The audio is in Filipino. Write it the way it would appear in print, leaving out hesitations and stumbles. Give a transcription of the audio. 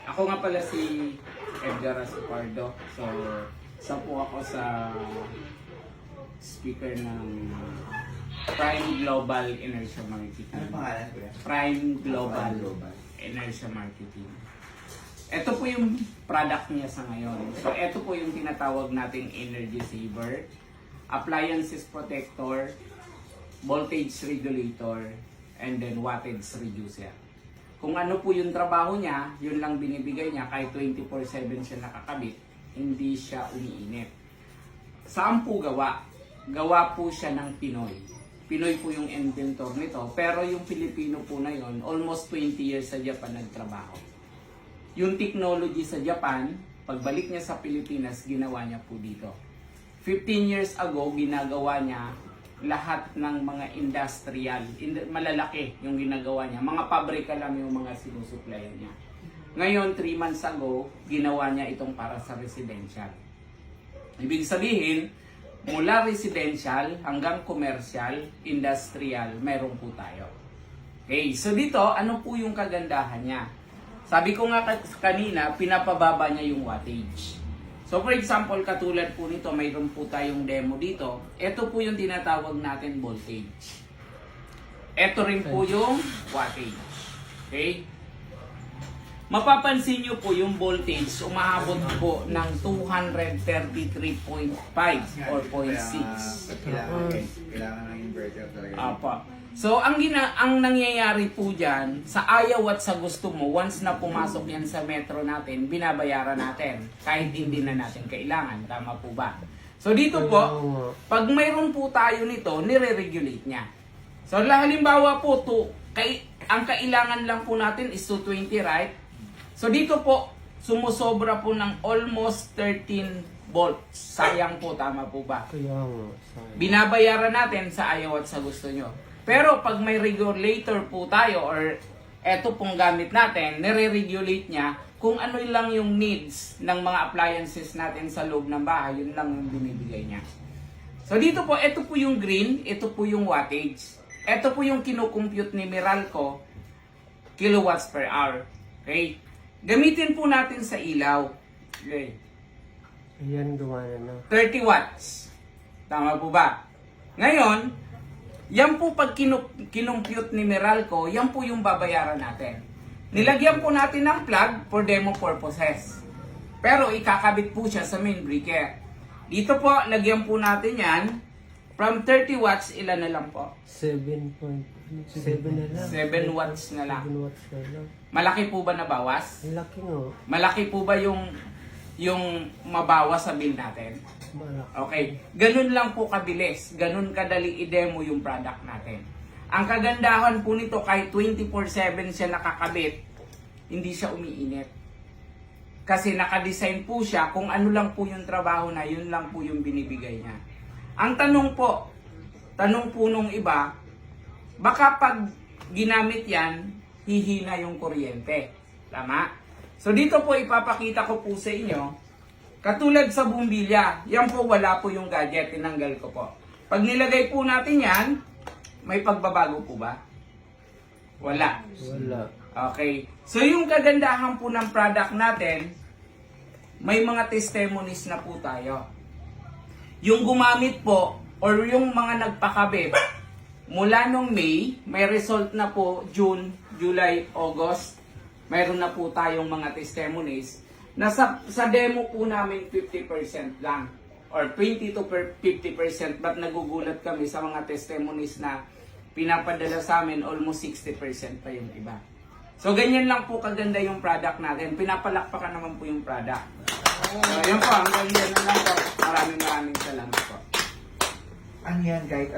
Ako nga pala si Edgar Asipardo. So, isa po ako sa speaker ng Prime Global Inertia Marketing. Ano pangalan ko yan? Prime Global Inertia Marketing. Ito po yung product niya sa ngayon. So, ito po yung tinatawag nating Energy Saver, Appliances Protector, Voltage Regulator, and then Wattage Reducer. Kung ano po yung trabaho niya, yun lang binibigay niya, kahit 24/7 siya nakakabit, hindi siya umiinit. Saan po gawa? Gawa po siya ng Pinoy. Pinoy po yung inventor nito, pero yung Pilipino po na yun, almost 20 years sa Japan nagtrabaho. Yung technology sa Japan, pagbalik niya sa Pilipinas, ginawa niya po dito. 15 years ago, ginagawa niya lahat ng mga industrial, malalaki yung ginagawa niya. Mga pabrika lang yung mga sinusuplayan niya. Ngayon, 3 months ago, ginawa niya itong para sa residential. Ibig sabihin, mula residential hanggang commercial, industrial, meron po tayo. Okay, so dito, ano po yung kagandahan niya? Sabi ko nga kanina, pinapababa niya yung wattage. So for example, katulad po nito, mayroon po tayong demo dito. Ito po yung tinatawag natin voltage. Ito rin po yung wattage. Okay? Mapapansin nyo po yung voltage, umaabot po ng 233.5 or 0.6. Kailangan ng inverter talaga. Apa. So, ang nangyayari po dyan, sa ayaw at sa gusto mo, once na pumasok yan sa metro natin, binabayaran natin. Kahit hindi na natin kailangan. Tama po ba? So, dito po, pag mayroon po tayo nito, nire-regulate niya. So, halimbawa po, ang kailangan lang po natin is 220, right? So, dito po, sumusobra po ng almost 13 volts. Sayang po, tama po ba? Binabayaran natin sa ayaw at sa gusto nyo. Pero pag may regulator po tayo or eto pong gamit natin, nire-regulate niya kung ano lang yung needs ng mga appliances natin sa loob ng bahay, yun lang yung binibigay niya. So dito po, ito po yung green, ito po yung wattage. Ito po yung kinukompute ni Meralco, kilowatts per hour. Okay? Gamitin po natin sa ilaw. Okay. Ayan, gumana na. 30 watts. Tama po ba? Ngayon, yan po pag kinumpute ni Meralco, yan po yung babayaran natin. Nilagyan po natin ng plug for demo purposes. Pero ikakabit po siya sa main breaker. Dito po, lagyan po natin yan. From 30 watts, ilan na lang po? 7 na lang. 7 watts na lang. 7 watts na lang. Malaki po ba nabawas? Ang laki nga. Malaki po ba yung mabawas sa bill natin? Malaki. Okay, ganun lang po kabilis, ganun kadali i-demo yung product natin. Ang kagandahan po nito, kahit 24/7 siya nakakabit, hindi siya umiinit. Kasi nakadesign po siya, kung ano lang po yung trabaho na, yun lang po yung binibigay niya. Ang tanong po nung iba, baka pag ginamit yan, hihina yung kuryente. Tama? So dito po ipapakita ko po sa inyo, katulad sa bumbilya, yan po wala po yung gadget, tinanggal ko po. Pag nilagay po natin yan, may pagbabago po ba? Wala. Wala. Okay. So yung kagandahan po ng product natin, may mga testimonies na po tayo. Yung gumamit po, or yung mga nagpakabit, mula nung May, may result na po June, July, August, mayroon na po tayong mga testimonies. Nasa sa demo po namin 50% lang or 20 to 50%, but nagugulat kami sa mga testimonies na pinapadala sa amin, almost 60% pa yung iba. So ganyan lang po kaganda yung product natin. Pinapalakpakan naman po yung product. So yun po, hanggang yan na lang po. Maraming salamat po. Ano yan, kahit